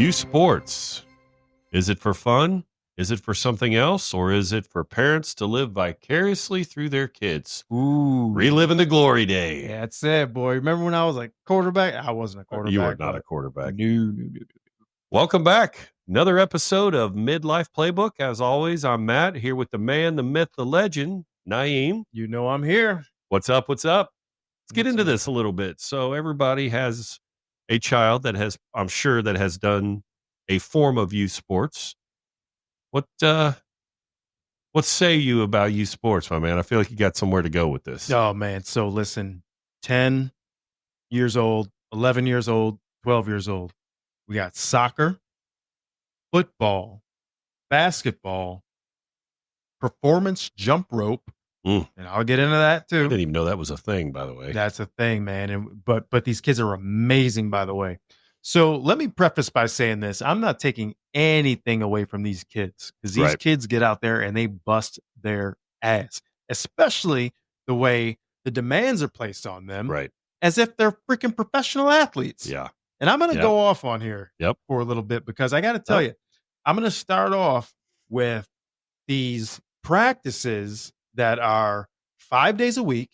Youth sports. Is it for fun? Is it for something else? Or is it for parents to live vicariously through their kids? Ooh. Reliving the glory day. Yeah, that's it, boy. Remember when I was a quarterback? I wasn't a quarterback. You were not a quarterback. No. Welcome back. Another episode of Midlife Playbook. As always, I'm Matt, here with the man, the myth, the legend, Naeem. You know I'm here. What's up? What's up? Let's get into this a little bit. So everybody has a child that has, I'm sure, that has done a form of youth sports. What say you about youth sports, my man? I feel like you got somewhere to go with this. Oh, man. So listen, 10 years old, 11 years old, 12 years old. We got soccer, football, basketball, performance jump rope. And I'll get into that too. I didn't even know that was a thing, by the way. That's a thing, man. And but these kids are amazing, by the way. So let me preface by saying this. I'm not taking anything away from these kids because these kids get out there and they bust their ass, especially the way the demands are placed on them, Right. as if they're freaking professional athletes. Yeah. And I'm going to go off on here for a little bit because I got to tell you, I'm going to start off with these practices that are 5 days a week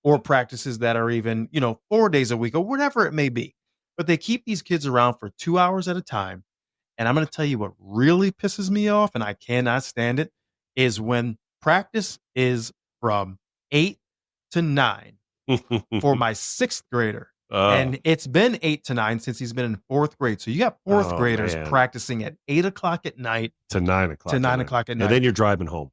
or practices that are even, 4 days a week or whatever it may be. But they keep these kids around for 2 hours at a time. And I'm going to tell you what really pisses me off, and I cannot stand it, is when practice is from 8 to 9 for my sixth grader. And it's been 8 to 9 since he's been in fourth grade. So you got fourth graders practicing at 8 o'clock at night to 9 o'clock. To 9 o'clock at night. And then you're driving home.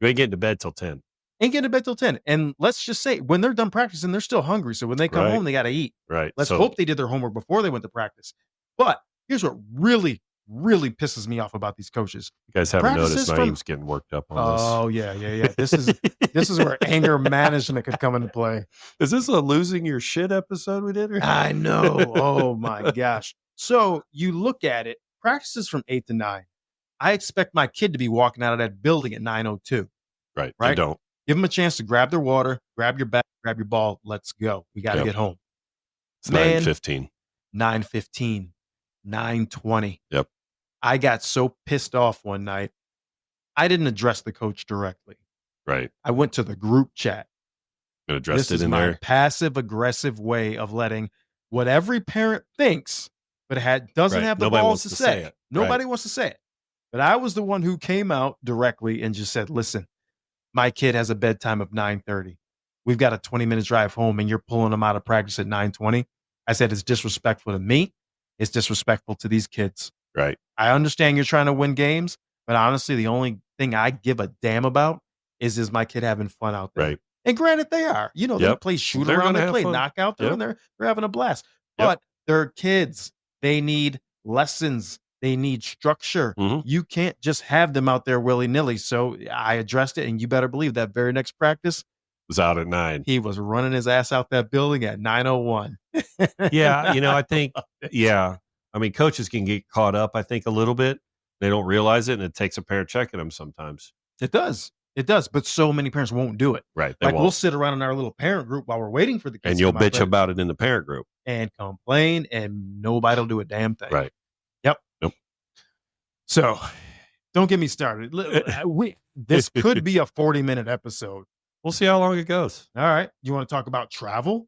You ain't getting to bed till 10. Ain't getting to bed till 10. And let's just say when they're done practicing, they're still hungry. So when they come home, they got to eat. Right. Let's hope they did their homework before they went to practice. But here's what really, really pisses me off about these coaches. You guys haven't noticed Naeem's getting worked up on this. Oh, yeah. This is where anger management could come into play. Is this a losing your shit episode we did? I know. Oh, my gosh. So you look at it, practices from 8 to 9. I expect my kid to be walking out of that building at 9:02. Right. Right. You don't. Give them a chance to grab their water, grab your bag, grab your ball. Let's go. We got to get home. It's 9:15. 9:15, 9:20. Yep. I got so pissed off one night. I didn't address the coach directly. Right. I went to the group chat. And addressed This it is in my there. passive aggressive way of letting what every parent thinks, but doesn't have the Nobody balls wants to to say say it. it. Nobody wants to say it. But I was the one who came out directly and just said, listen, my kid has a bedtime of 9:30. We've got a 20-minute drive home and you're pulling them out of practice at 9:20. I said, it's disrespectful to me. It's disrespectful to these kids. Right. I understand you're trying to win games, but honestly, the only thing I give a damn about is my kid having fun out there. Right. And granted, they are. They play shoot around, they play knockout, they're having a blast. But they're kids. They need lessons. They need structure. Mm-hmm. You can't just have them out there willy-nilly. So I addressed it, and you better believe that very next practice was out at 9. He was running his ass out that building at 9:01. Yeah, I think, I mean, coaches can get caught up, I think, a little bit. They don't realize it, and it takes a parent checking them sometimes. It does. But so many parents won't do it. Right. We'll sit around in our little parent group while we're waiting for the kids. And you'll bitch about it in the parent group. And complain, and nobody will do a damn thing. Right. Yep. So, don't get me started. This could be a 40-minute episode. We'll see how long it goes. All right. You want to talk about travel?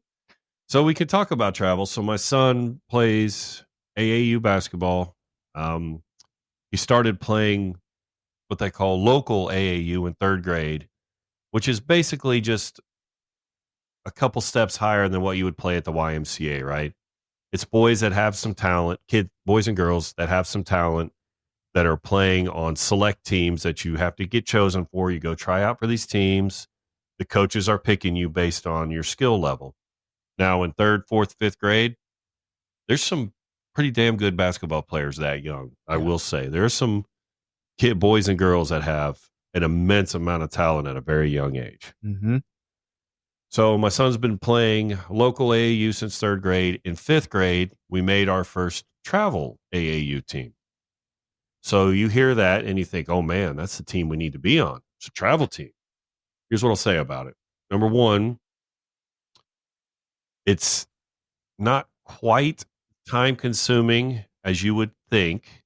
So we could talk about travel. So my son plays AAU basketball. He started playing what they call local AAU in third grade, which is basically just a couple steps higher than what you would play at the YMCA, right? It's boys that have some talent, boys and girls that have some talent, that are playing on select teams that you have to get chosen for. You go try out for these teams. The coaches are picking you based on your skill level. Now in third, fourth, fifth grade, there's some pretty damn good basketball players that young. I will say there are some boys and girls that have an immense amount of talent at a very young age. Mm-hmm. So my son's been playing local AAU since third grade. In fifth grade, we made our first travel AAU team. So you hear that and you think, oh man, that's the team we need to be on. It's a travel team. Here's what I'll say about it. Number one, it's not quite time consuming as you would think.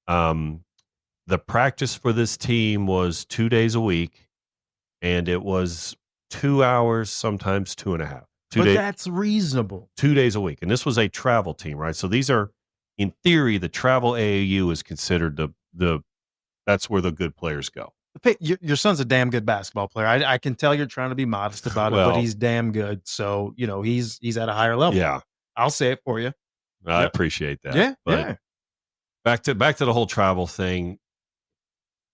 The practice for this team was 2 days a week, and it was 2 hours, sometimes 2.5. That's reasonable. 2 days a week. And this was a travel team, right? So these are, in theory, the travel AAU is considered that's where the good players go. Your son's a damn good basketball player. I can tell you're trying to be modest about it, but he's damn good. So, he's at a higher level. Yeah. I'll say it for you. I appreciate that. Yeah. But yeah. Back to the whole travel thing.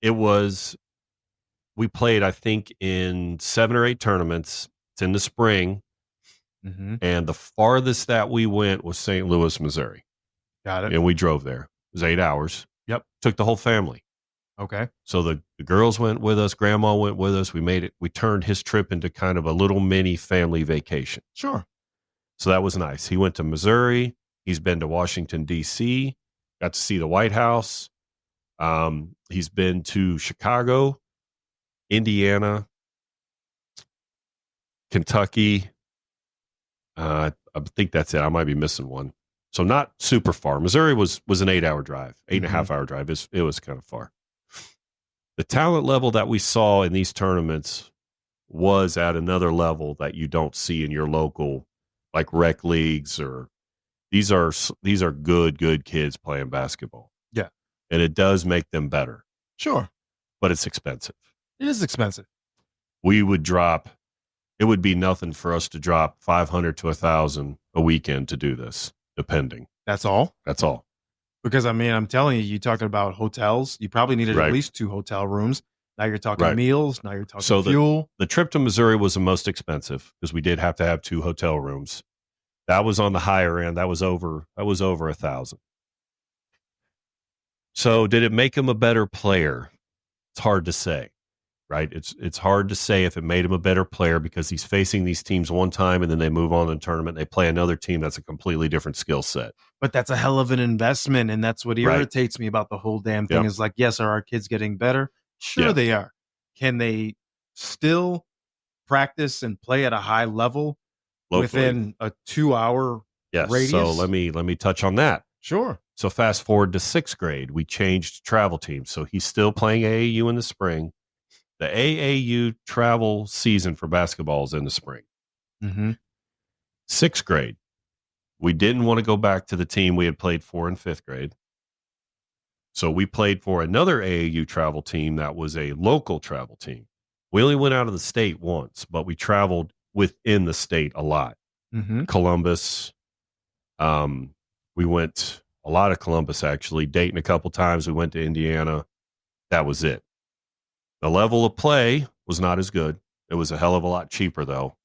We played, I think, in 7 or 8 tournaments. It's in the spring. Mm-hmm. And the farthest that we went was St. Louis, Missouri. Got it. And we drove there. It was 8 hours. Yep. Took the whole family. Okay. So the girls went with us. Grandma went with us. We turned his trip into kind of a little mini family vacation. Sure. So that was nice. He went to Missouri. He's been to Washington, D.C., got to see the White House. He's been to Chicago, Indiana, Kentucky. I think that's it. I might be missing one. So not super far. Missouri was an 8-hour drive, 8.5-hour drive. It was kind of far. The talent level that we saw in these tournaments was at another level that you don't see in your local, like rec leagues, or these are good kids playing basketball. Yeah. And it does make them better. Sure. But it's expensive. It is expensive. It would be nothing for us to drop $500 to $1,000 a weekend to do this, depending. That's all? That's all. Because, I'm telling you talking about hotels. You probably needed at least 2 hotel rooms. Now you're talking meals. Now you're talking fuel. The trip to Missouri was the most expensive because we did have to have 2 hotel rooms. That was on the higher end. That was over $1,000. So did it make him a better player? It's hard to say, right? It's hard to say if it made him a better player because he's facing these teams one time and then they move on to the tournament. They play another team that's a completely different skill set. But that's a hell of an investment, and that's what irritates me about the whole damn thing. Is like, yes, are our kids getting better? Sure, they are. Can they still practice and play at a high level within a 2-hour radius? So let me touch on that. Sure. So fast forward to 6th grade, we changed travel teams. So he's still playing AAU in the spring. The AAU travel season for basketball is in the spring. Mm-hmm. 6th grade, we didn't want to go back to the team we had played for in 5th grade. So we played for another AAU travel team that was a local travel team. We only went out of the state once, but we traveled within the state a lot. Mm-hmm. Columbus. We went a lot of Columbus, actually. Dayton a couple times. We went to Indiana. That was it. The level of play was not as good. It was a hell of a lot cheaper, though.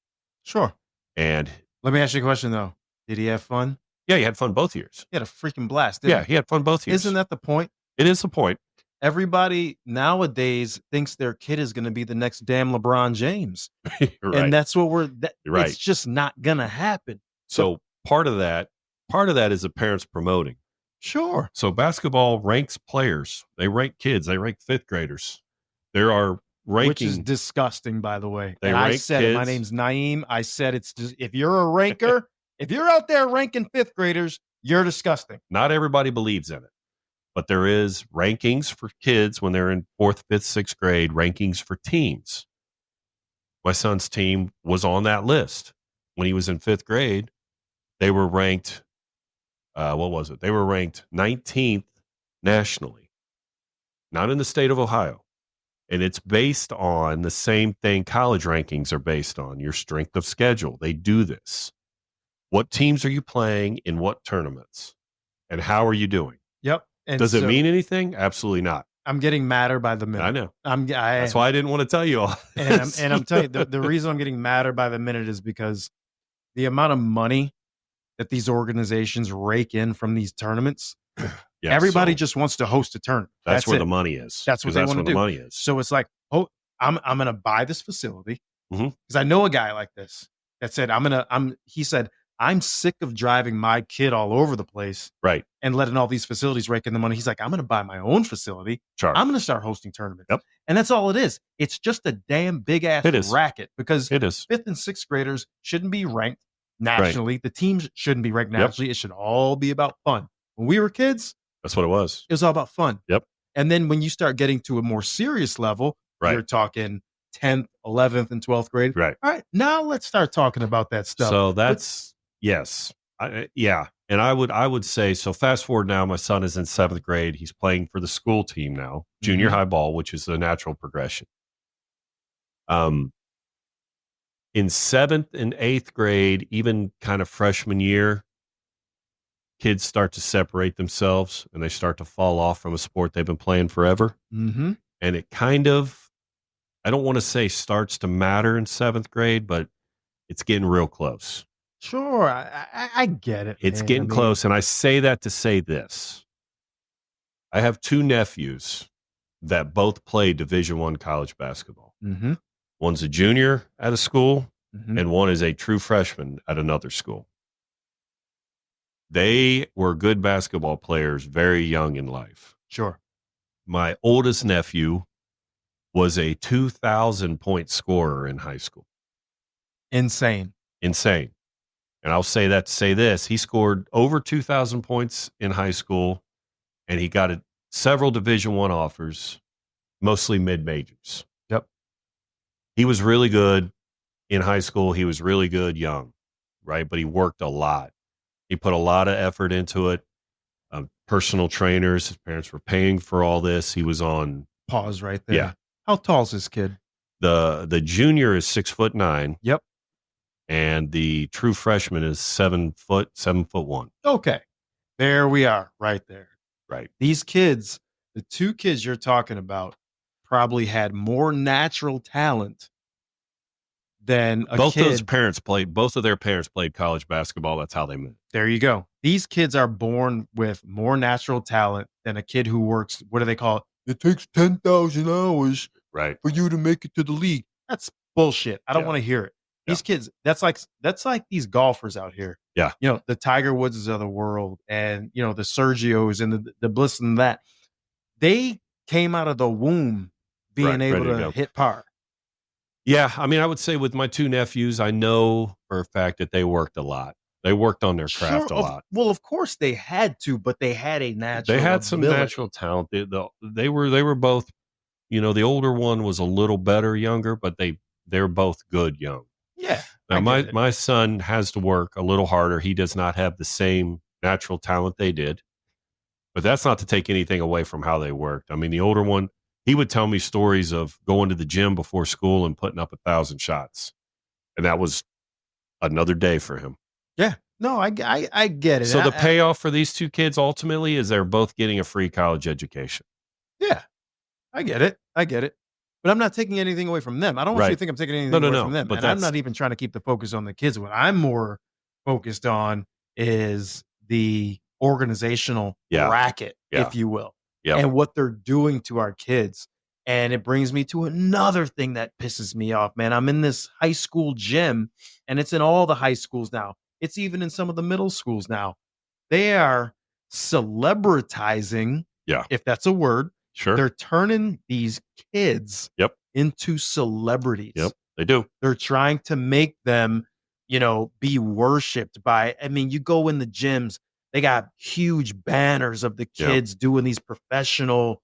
Sure. And let me ask you a question, though. Did he have fun? Yeah, he had fun both years. He had a freaking blast. He had fun both years. Isn't that the point? It is the point. Everybody nowadays thinks their kid is going to be the next damn LeBron James. And that's what it's just not going to happen. So part of that is the parents promoting. Sure. So basketball ranks players. They rank kids. They rank 5th graders. There are ranking. Which is disgusting, by the way. And I said it. My name's Naeem. I said it's just, if you're a ranker, if you're out there ranking 5th graders, you're disgusting. Not everybody believes in it. But there is rankings for kids when they're in 4th, 5th, 6th grade, rankings for teams. My son's team was on that list. When he was in 5th grade, they were ranked, what was it? They were ranked 19th nationally, not in the state of Ohio. And it's based on the same thing college rankings are based on, your strength of schedule. They do this. What teams are you playing in what tournaments? And how are you doing? Yep. And does it mean anything? Absolutely not. I'm getting madder by the minute. I know. That's why I didn't want to tell you all. And I'm telling you, the reason I'm getting madder by the minute is because the amount of money that these organizations rake in from these tournaments, everybody just wants to host a tournament. That's where the money is. That's what they want to do. The money is. So it's like, I'm going to buy this facility because I know a guy like this that said, he said, I'm sick of driving my kid all over the place, right, and letting all these facilities rake in the money. He's like, I'm going to buy my own facility. Sure. I'm going to start hosting tournaments. Yep. And that's all it is. It's just a damn big ass racket because it is. 5th and 6th graders shouldn't be ranked nationally. Right. The teams shouldn't be ranked nationally. It should all be about fun. When we were kids, That's what it was. it was all about fun. Yep. And then when you start getting to a more serious level, Right. you're talking 10th, 11th, and 12th grade. Right. All right. Now let's start talking about that stuff. So that's, yes. Yeah. And I would say, so fast forward now, my son is in 7th grade. He's playing for the school team now, junior high ball, which is a natural progression. In 7th and 8th grade, even kind of freshman year, kids start to separate themselves and they start to fall off from a sport they've been playing forever. Mm-hmm. And it kind of, I don't want to say starts to matter in 7th grade, but it's getting real close. Sure. I get it. It's getting close. And I say that to say this. I have 2 nephews that both play Division I college basketball. Mm-hmm. One's a junior at a school, Mm-hmm. and one is a true freshman at another school. They were good basketball players very young in life. Sure. My oldest nephew was a 2,000-point scorer in high school. Insane. And I'll say that to say this. He scored over 2,000 points in high school, and he got several Division I offers, mostly mid-majors. Yep. He was really good in high school. He was really good young, right? But he worked a lot. He put a lot of effort into it. Personal trainers, his parents were paying for all this. He was on. Pause right there. Yeah. How tall is this kid? The junior is 6'9". Yep. And the true freshman is 7'1". Okay. There we are, right there. Right. These kids, the 2 kids you're talking about, probably had more natural talent than a both kid. Both of their parents played college basketball. That's how they met. There you go. These kids are born with more natural talent than a kid who works, what do they call it? It takes 10,000 hours Right. for you to make it to the league. That's bullshit. I don't want to hear it. These kids, that's like these golfers out here. Yeah. You know, the Tiger Woodses of the world and, you know, the Sergios and the Bliss and that. They came out of the womb being able to hit par. Yeah. I mean, I would say with my 2 nephews, I know for a fact that they worked a lot. They worked on their craft a lot. Well, of course they had to, but they had a natural. They had some natural talent. They were both, you know, the older one was a little better younger, but they're both good young. Yeah. Now my son has to work a little harder. He does not have the same natural talent they did, but that's not to take anything away from how they worked. I mean, the older one, he would tell me stories of going to the gym before school and putting up 1,000 shots, and that was another day for him. Yeah. No, I get it. So the payoff for these 2 kids ultimately is they're both getting a free college education. Yeah, I get it. But I'm not taking anything away from them. I don't want you to think I'm taking anything away from them. But I'm not even trying to keep the focus on the kids. What I'm more focused on is the organizational racket, if you will, and what they're doing to our kids. And it brings me to another thing that pisses me off, man. I'm in this high school gym, and it's in all the high schools now. It's even in some of the middle schools now. They are celebritizing, if that's a word. Sure. They're turning these kids into celebrities. Yep, they do. They're trying to make them, you know, be worshipped by, I mean, you go in the gyms, they got huge banners of the kids doing these professional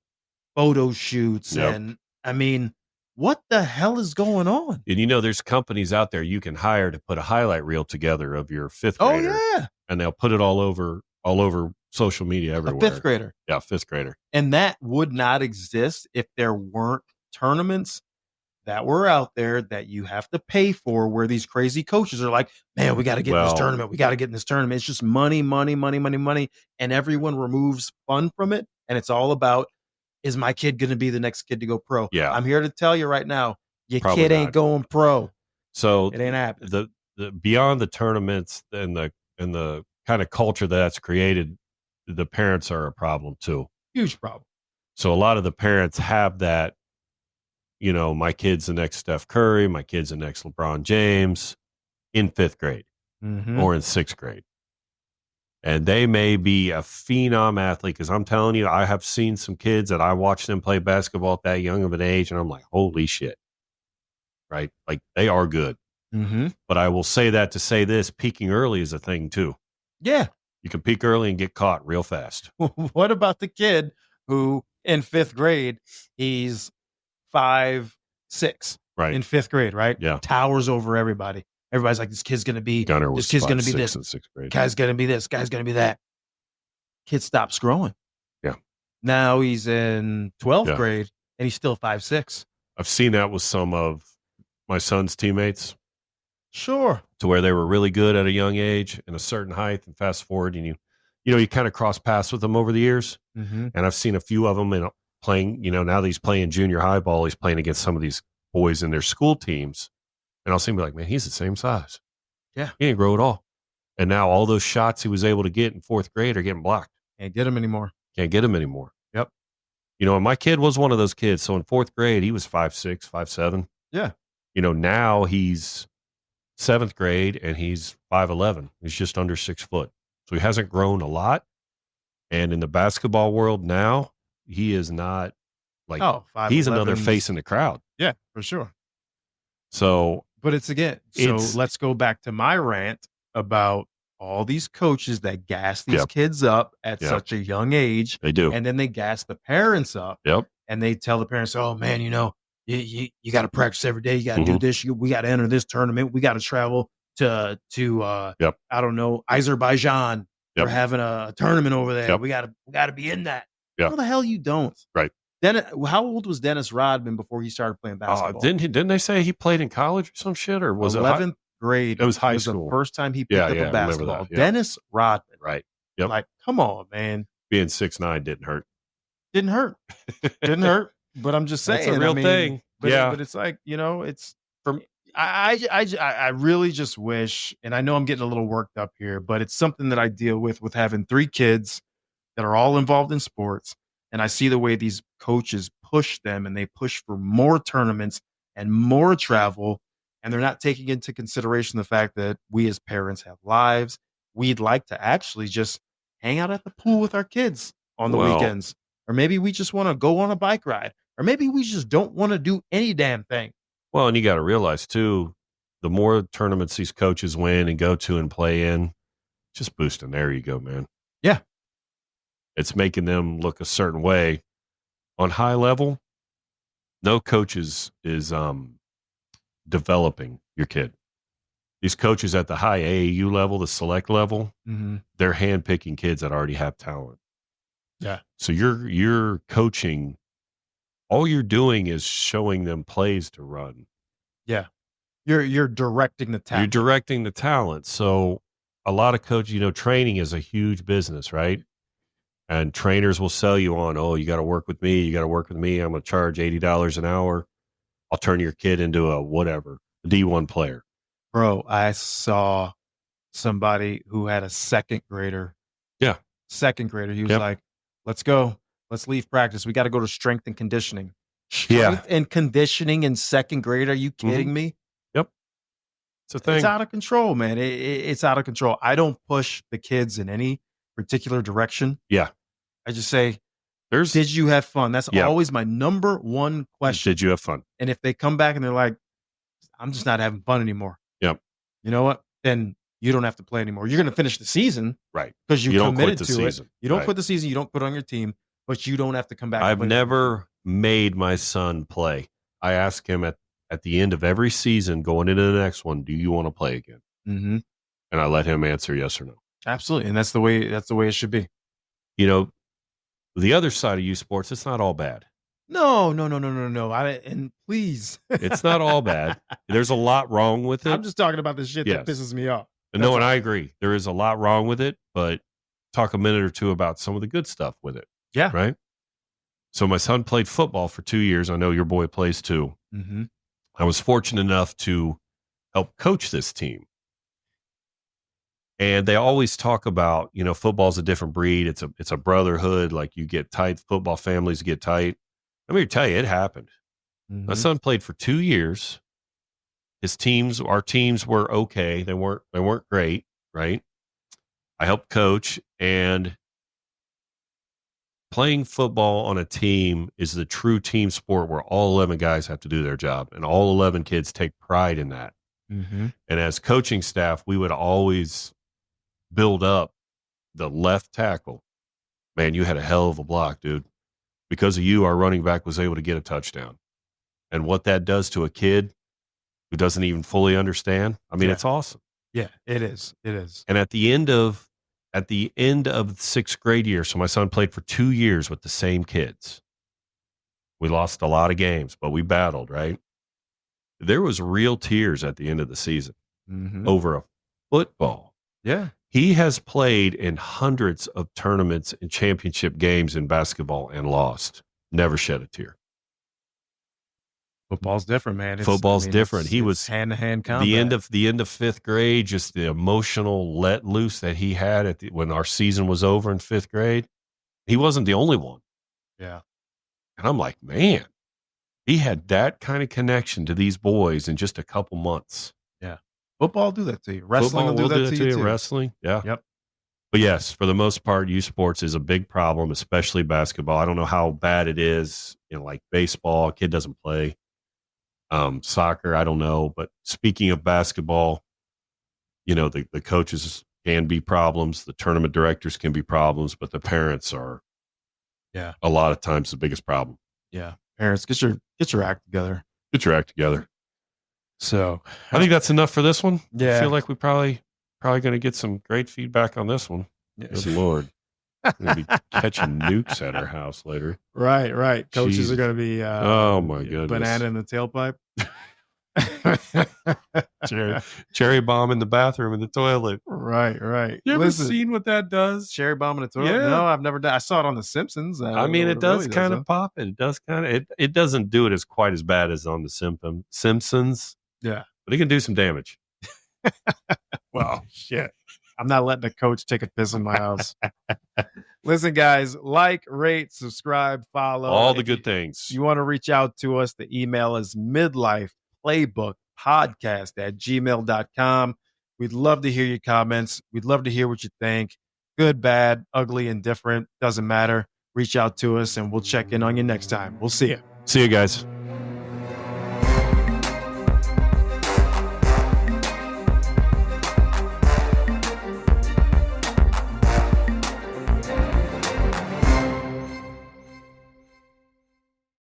photo shoots. And I mean, what the hell is going on? And you know, there's companies out there you can hire to put a highlight reel together of your 5th grader. Oh, yeah. And they'll put it all over social media everywhere. A 5th grader. Yeah, 5th grader. And that would not exist if there weren't tournaments that were out there that you have to pay for, where these crazy coaches are like, man, we got to get in this tournament. We got to get in this tournament. It's just money. And everyone removes fun from it. And it's all about, is my kid going to be the next kid to go pro? Yeah. I'm here to tell you right now, your Probably kid ain't going pro. So it ain't happening. The beyond the tournaments and the kind of culture that's created, the parents are a problem too. Huge problem. So a lot of the parents have that, you know, my kid's the next Steph Curry, my kid's the next LeBron James in 5th grade or in 6th grade. And they may be a phenom athlete, because I'm telling you, I have seen some kids that I watched them play basketball at that young of an age, and I'm like, holy shit. Right? Like, they are good. But I will say that to say this, peaking early is a thing too. Yeah. You can peak early and get caught real fast. What about the kid who in 5th grade, he's 5'6" right in 5th grade, right? Yeah. Towers over everybody. Everybody's like, this kid's going to be, Gunner was this kid's going to be 5'6" this. in 6th grade. Guy's going to be this. Guy's going to be that. Kid stops growing. Yeah. Now he's in 12th Yeah. grade and he's still 5'6". I've seen that with some of my son's teammates. Sure. To where they were really good at a young age in a certain height, and fast forward, and you kind of cross paths with them over the years. Mm-hmm. And I've seen a few of them in playing. Now that he's playing junior high ball, he's playing against some of these boys in their school teams, and I'll see him be like, man, he's the same size. Yeah, he didn't grow at all. And now all those shots he was able to get in 4th grade are getting blocked. Can't get him anymore. Yep. And my kid was one of those kids. So in 4th grade, he was 5'6", 5'7". Yeah. Now he's 7th grade and he's 5'11". He's just under 6 foot. So he hasn't grown a lot. And in the basketball world now, he is not like, he's another face in the crowd. Yeah, for sure. So, but let's go back to my rant about all these coaches that gas these kids up at such a young age. They do. And then they gas the parents up. Yep. And they tell the parents, oh man, you got to practice every day. You got to do this. We got to enter this tournament. We got to travel to I don't know, Azerbaijan. We're having a tournament over there. We got to be in that. How the hell you don't? Right. How old was Dennis Rodman before he started playing basketball? Didn't they say he played in college or some shit, or was 11th grade? It was high school. The first time he picked up a basketball. Dennis Rodman. Right. Yep. Like, come on, man. Being 6'9" didn't hurt. Didn't hurt. But I'm just saying, it's a real thing. But it's like, it's from. I really just wish, and I know I'm getting a little worked up here, but it's something that I deal with having 3 kids that are all involved in sports. And I see the way these coaches push them, and they push for more tournaments and more travel. And they're not taking into consideration the fact that we as parents have lives. We'd like to actually just hang out at the pool with our kids on the weekends. Or maybe we just want to go on a bike ride. Or maybe we just don't want to do any damn thing. Well, and you got to realize, too, the more tournaments these coaches win and go to and play in, just boosting their ego, man. Yeah. It's making them look a certain way. On high level, no coach is developing your kid. These coaches at the high AAU level, the select level, they're handpicking kids that already have talent. Yeah. So you're coaching. All you're doing is showing them plays to run. Yeah. You're directing the talent. You're directing the talent. So a lot of coaches, training is a huge business, right? And trainers will sell you on, you got to work with me. You got to work with me. I'm going to charge $80 an hour. I'll turn your kid into a D1 player. Bro, I saw somebody who had a 2nd grader. Yeah. 2nd grader. He was like, let's go. Let's leave practice. We got to go to strength and conditioning. Strength and conditioning in 2nd grade. Are you kidding me? Yep. It's a thing. It's out of control, man. It's out of control. I don't push the kids in any particular direction. Yeah. I just say, did you have fun? That's always my number one question. Did you have fun? And if they come back and they're like, I'm just not having fun anymore. Yep. You know what? Then you don't have to play anymore. You're going to finish the season. Right. Because you committed to season. it. You don't quit the season. You don't quit on your team, but you don't have to come back. I've never made my son play. I ask him at the end of every season going into the next one, do you want to play again? Mm-hmm. And I let him answer yes or no. Absolutely. And that's the way it should be. The other side of youth sports, it's not all bad. No. And please. It's not all bad. There's a lot wrong with it. I'm just talking about the shit that pisses me off. And I agree. There is a lot wrong with it, but talk a minute or two about some of the good stuff with it. Yeah. Right? So my son played football for 2 years. I know your boy plays too. Mm-hmm. I was fortunate enough to help coach this team. And they always talk about, football's a different breed. It's a brotherhood. Like you get tight, football families get tight. Let me tell you, it happened. Mm-hmm. My son played for 2 years. Our teams were okay. They weren't great, right? I helped coach, and playing football on a team is the true team sport where all 11 guys have to do their job, and all 11 kids take pride in that. Mm-hmm. And as coaching staff, we would always build up the left tackle, man, you had a hell of a block, dude. Because of you, our running back was able to get a touchdown. And what that does to a kid who doesn't even fully understand, I mean, it's awesome. Yeah, it is. It is. And at the end of the 6th grade year, so my son played for 2 years with the same kids. We lost a lot of games, but we battled, right? There was real tears at the end of the season over a football. Yeah. He has played in hundreds of tournaments and championship games in basketball and lost. Never shed a tear. Football's different, man. Football's different. He was hand-to-hand combat. The end of 5th grade, just the emotional let loose that he had when our season was over in 5th grade. He wasn't the only one. Yeah. And I'm like, man, he had that kind of connection to these boys in just a couple months. Yeah. Football will do that to you. Wrestling will do that to you too. Wrestling, yeah. Yep. But yes, for the most part, youth sports is a big problem, especially basketball. I don't know how bad it is, like baseball, a kid doesn't play. Soccer, I don't know. But speaking of basketball, the coaches can be problems. The tournament directors can be problems, but the parents are, a lot of times the biggest problem. Yeah. Parents, get your act together. Get your act together. So I think that's enough for this one. Yeah. I feel like we probably going to get some great feedback on this one. Yeah. Good Lord. We're going to be catching nukes at our house later. Right. Coaches are going to be oh my goodness, banana in the tailpipe. cherry bomb in the bathroom in the toilet. Right. You ever seen what that does? Cherry bomb in the toilet? Yeah. No, I've never done. I saw it on The Simpsons. I mean, it does kind of pop it. It does kind of. It doesn't do it as quite as bad as on the Simpsons. Yeah, but it can do some damage. Well, shit. I'm not letting a coach take a piss in my house. Listen, guys, like, rate, subscribe, follow. All the good things. You want to reach out to us, the email is midlifeplaybookpodcast@gmail.com. We'd love to hear your comments. We'd love to hear what you think. Good, bad, ugly, indifferent, doesn't matter. Reach out to us and we'll check in on you next time. We'll see you. See you guys.